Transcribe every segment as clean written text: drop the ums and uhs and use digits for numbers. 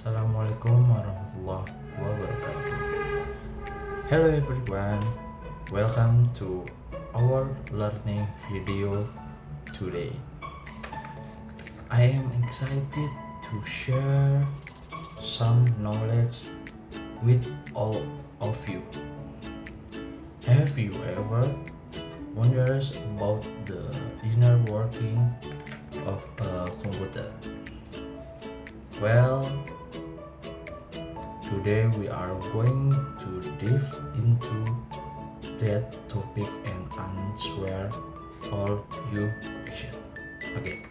Assalamualaikum warahmatullahi wabarakatuh. Hello everyone, welcome to our learning video today. I am excited to share some knowledge with all of you. Have you ever wondered about the inner working of a computer? Well, today we are going to dive into that topic and answer all your questions. Oke.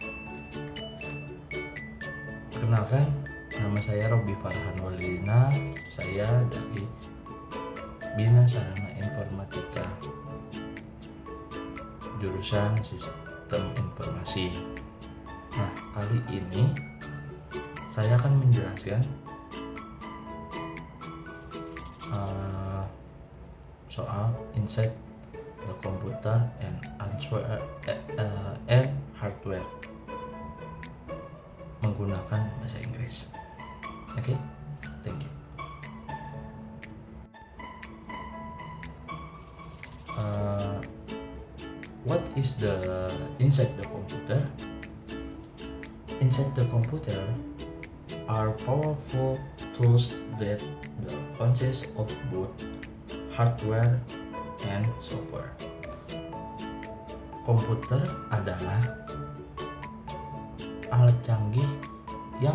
Perkenalkan, nama saya Robi Farhan Walidina. Saya dari Bina Sarana Informatika, jurusan Sistem Informasi. Nah, kali ini saya akan menjelaskan soal inside the computer and hardware menggunakan bahasa Inggris. Oke, thank you. What is the inside the computer? Inside the computer are powerful tools that consist of both hardware and software. Komputer adalah alat canggih yang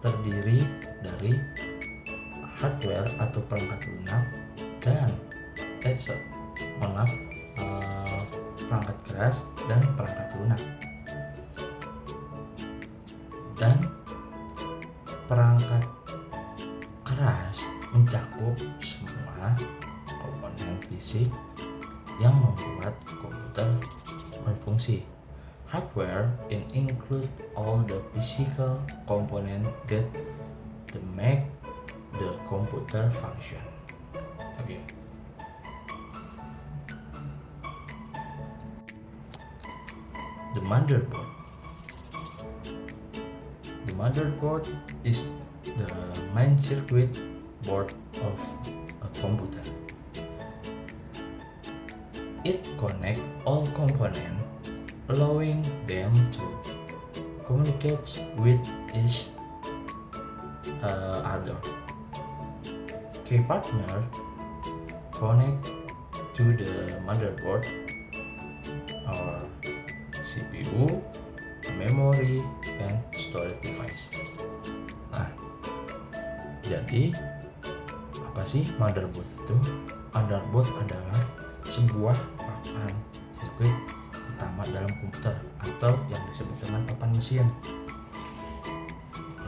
terdiri dari hardware atau perangkat lunak dan perangkat keras dan perangkat lunak. Dan perangkat keras mencakup semua komponen fisik yang membuat komputer berfungsi. Hardware include all the physical components that make the computer function. Okay. The motherboard. The motherboard is the main circuit board of a computer. It connects all components, allowing them to communicate with each other. Key partner connect to the motherboard or CPU, memory, and storage device. Nah, jadi apa sih motherboard itu? Motherboard adalah sebuah papan sirkuit utama dalam komputer atau yang disebut dengan papan mesin.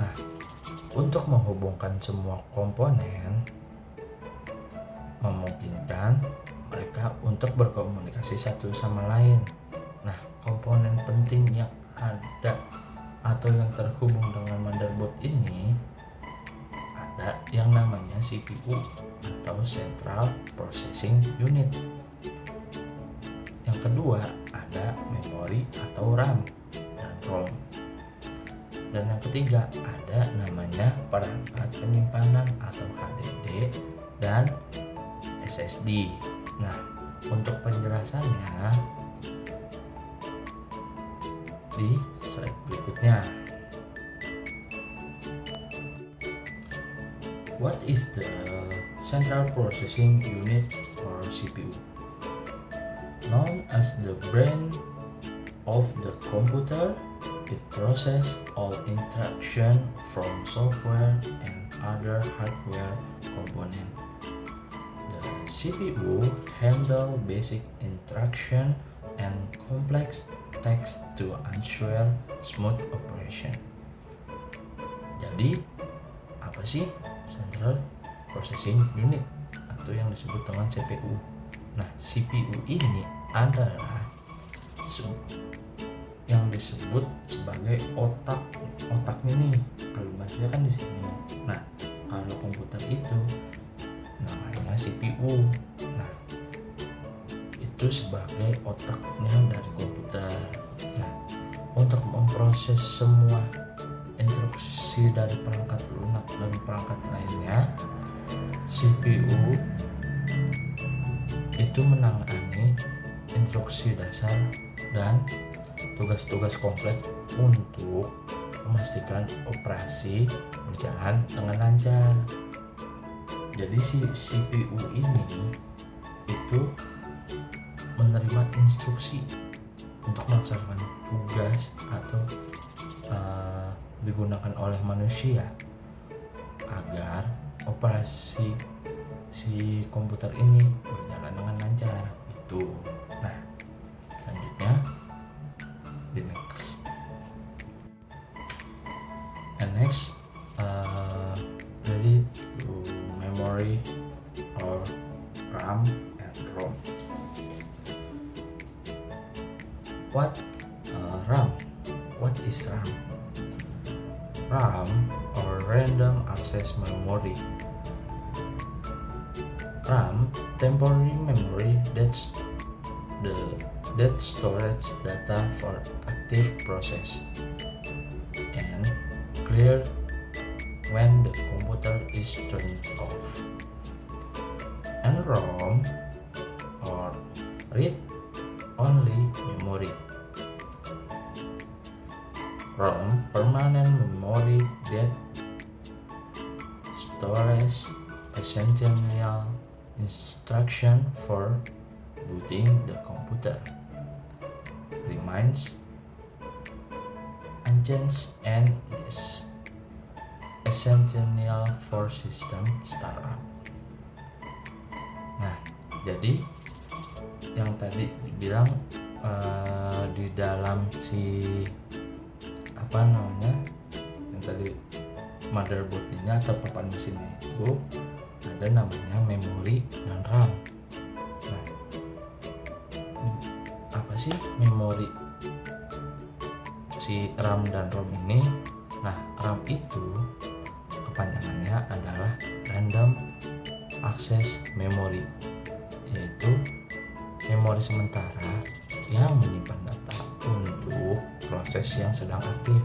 Nah, untuk menghubungkan semua komponen memungkinkan mereka untuk berkomunikasi satu sama lain. Nah, komponen penting yang ada atau yang terhubung dengan motherboard ini ada yang namanya CPU atau Central Processing Unit. Yang kedua ada memori atau RAM dan ROM. Dan yang ketiga ada namanya perangkat penyimpanan atau HDD dan SSD. Nah, untuk penjelasannya di slide berikutnya. What is the Central Processing Unit or CPU? Known as the brain of the computer, it processes all interaction from software and other hardware components. The CPU handles basic interaction and complex text to ensure smooth operation. Jadi, apa sih Central Processing Unit atau yang disebut dengan CPU? Nah, CPU ini adalah yang disebut sebagai otaknya nih. Kalimatnya kan di sini. Nah, kalau komputer itu namanya CPU. Nah, itu sebagai otaknya dari komputer. Nah, untuk memproses semua instruksi instruksi dari perangkat lunak dan perangkat lainnya, CPU itu menangani instruksi dasar dan tugas-tugas kompleks untuk memastikan operasi berjalan dengan lancar. Jadi si CPU ini itu menerima instruksi untuk melaksanakan tugas atau digunakan oleh manusia agar operasi si komputer ini berjalan dengan lancar itu. Nah, selanjutnya di next. And next, ready to memory or RAM and ROM. What RAM? What is RAM? RAM or random access memory. RAM, temporary memory that storage data for active process and clear when the computer is turned off. And ROM or read only memory. ROM, permanent memory that stores essential instruction for booting the computer, remains unchanged and is essential for system startup. Nah, jadi yang tadi dibilang di dalam si yang tadi motherboard ini atau papan mesinnya itu ada namanya memori dan RAM. Nah, apa sih memori si RAM dan ROM ini? Nah, RAM itu kepanjangannya adalah random access memory, yaitu memori sementara yang menyimpan data untuk proses yang sedang aktif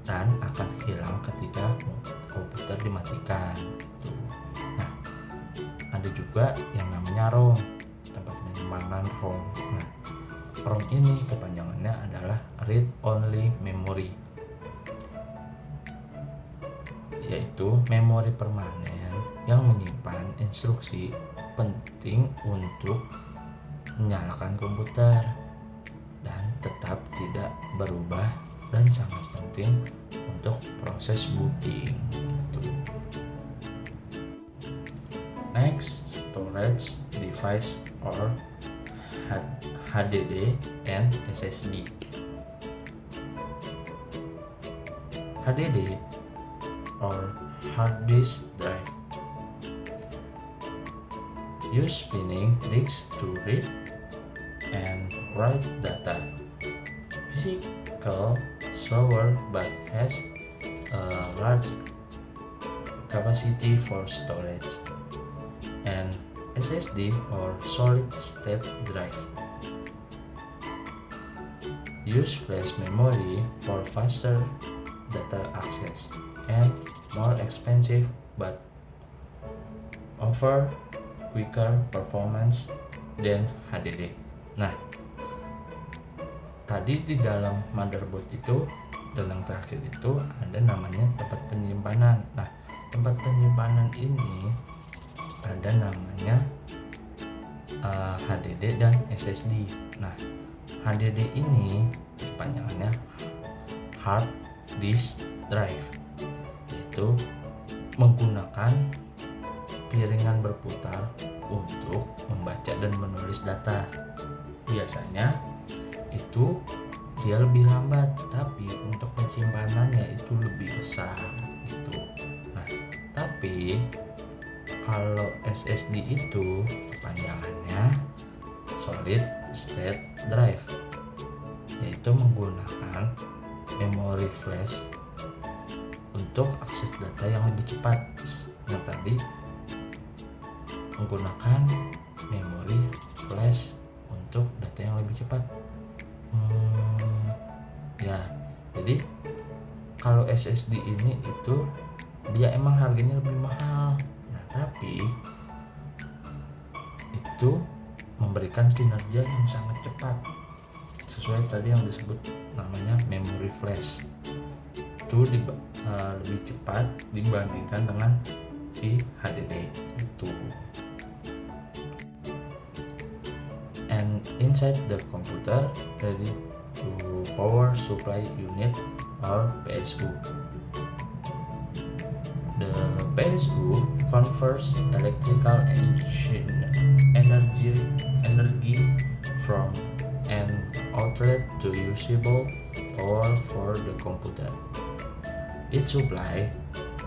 dan akan hilang ketika komputer dimatikan. Nah, ada juga yang namanya ROM, tempat penyimpanan ROM. Nah, ROM ini kepanjangannya adalah read only memory, yaitu memori permanen yang menyimpan instruksi penting untuk menyalakan komputer dan tetap tidak berubah dan sangat penting untuk proses booting itu. Next, storage device or HDD and SSD. HDD or hard disk drive use spinning disks to read and write data. Physical slower but has a large capacity for storage. And SSD or solid state drive use flash memory for faster data access and more expensive but offer quicker performance than HDD. Nah, tadi di dalam motherboard itu dan yang terakhir itu ada namanya tempat penyimpanan. Nah, tempat penyimpanan ini ada namanya HDD dan SSD. Nah, HDD ini kepanjangannya hard disk drive, yaitu menggunakan piringan berputar untuk membaca dan menulis data. Biasanya itu dia lebih lambat, tapi untuk penyimpanannya itu lebih besar gitu. Nah, tapi kalau SSD itu kepanjangannya solid state drive, yaitu menggunakan memori flash untuk akses data yang lebih cepat. Yang tadi menggunakan memori flash untuk data yang lebih cepat. Ya, jadi kalau SSD ini itu dia emang harganya lebih mahal. Nah, tapi itu memberikan kinerja yang sangat cepat sesuai tadi yang disebut namanya memory flash. Itu lebih cepat dibandingkan dengan si HDD itu. And inside the computer ready to power supply unit or PSU. The PSU converts electrical energy from an outlet to usable power for the computer. It supplies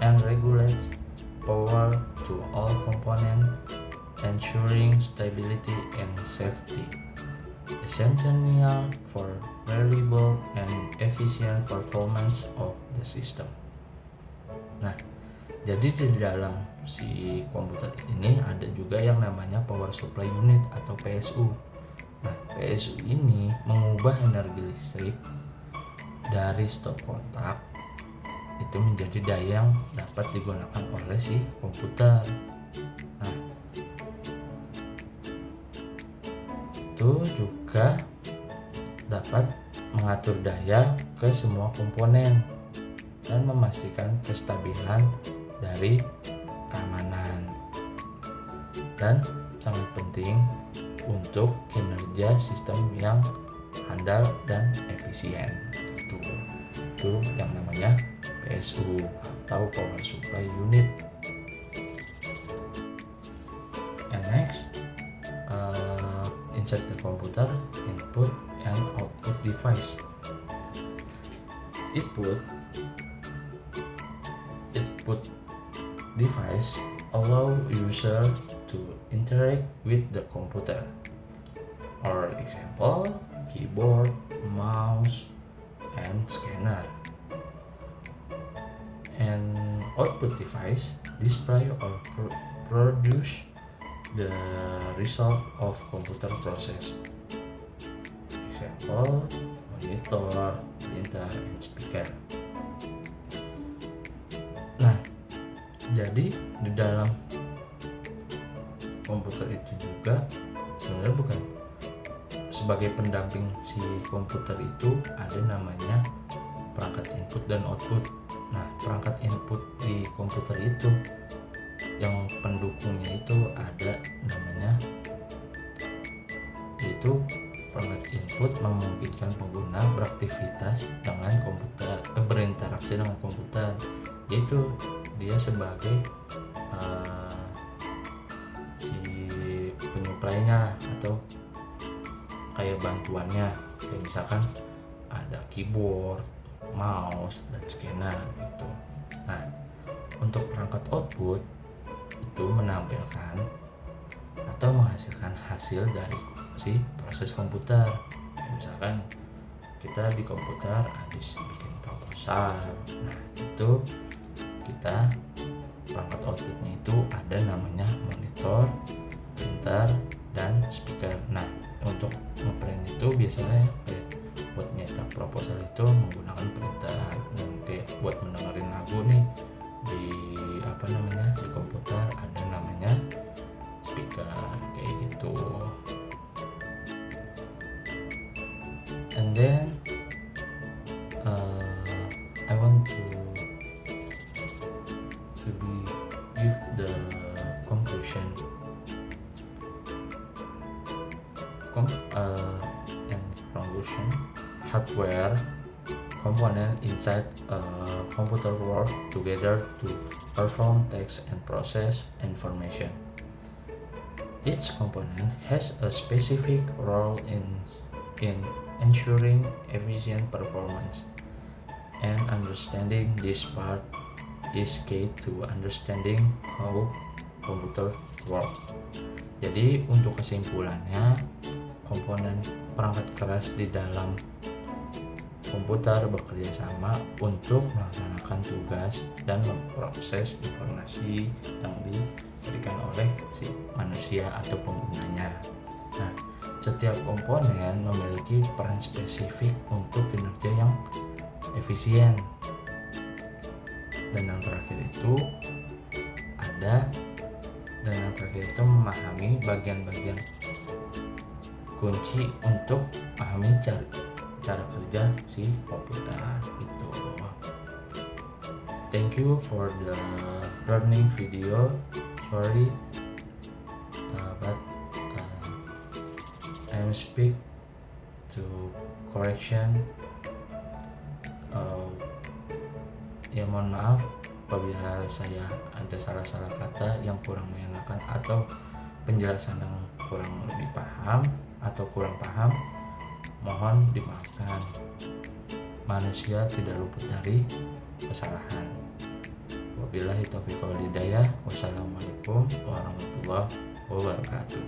and regulates power to all components, ensuring stability and safety, essential for reliable and efficient performance of the system. Nah, jadi di dalam si komputer ini ada juga yang namanya power supply unit atau PSU. Nah, PSU ini mengubah energi listrik dari stop kontak itu menjadi daya yang dapat digunakan oleh si komputer. Nah, itu juga dapat mengatur daya ke semua komponen dan memastikan kestabilan dari keamanan, dan sangat penting untuk kinerja sistem yang handal dan efisien. Itu yang namanya PSU atau power supply unit. And next, inside the computer, input and output device. Input device allow user to interact with the computer. For example, keyboard, mouse, and scanner. And output device display or produce the result of computer process. Example, monitor, printer, and speaker. Nah, jadi di dalam komputer itu juga sebenarnya bukan sebagai pendamping si komputer itu ada namanya perangkat input dan output. Nah, perangkat input di komputer itu yang pendukungnya itu ada namanya, yaitu perangkat input memungkinkan pengguna beraktivitas dengan komputer, berinteraksi dengan komputer, yaitu dia sebagai si penyuplainya atau kayak bantuannya, kayak misalkan ada keyboard, mouse, dan scanner gitu. Nah, untuk perangkat output itu menampilkan atau menghasilkan hasil dari si proses komputer. Misalkan kita di komputer habis bikin proposal, nah itu kita perangkat outputnya itu ada namanya monitor, printer, dan speaker. Nah, untuk ngeprint itu biasanya kayak buat nyetak proposal itu menggunakan printer, dan kayak buat mendengarin lagu nih di di komputer ada namanya speaker kayak gitu. And then I want to give the conclusion hardware component inside a computer work together to perform tasks and process information. Each component has a specific role in ensuring efficient performance, and understanding this part is key to understanding how computer work. Jadi untuk kesimpulannya, komponen perangkat keras di dalam komputer bekerja sama untuk melaksanakan tugas dan memproses informasi yang diberikan oleh si manusia atau penggunanya. Nah, setiap komponen memiliki peran spesifik untuk kinerja yang efisien. itu ada, dan yang terakhir itu memahami bagian-bagian kunci untuk memahami cara kerja si komputer itu. Thank you for the learning video. Sorry, but I'm speak to correction. Ya mohon maaf apabila saya ada salah-salah kata yang kurang mengenakan atau penjelasan yang kurang lebih paham atau kurang paham, mohon dimaafkan. Manusia tidak luput dari kesalahan. Wabillahi taufiq wal hidayah. Wassalamualaikum warahmatullahi wabarakatuh.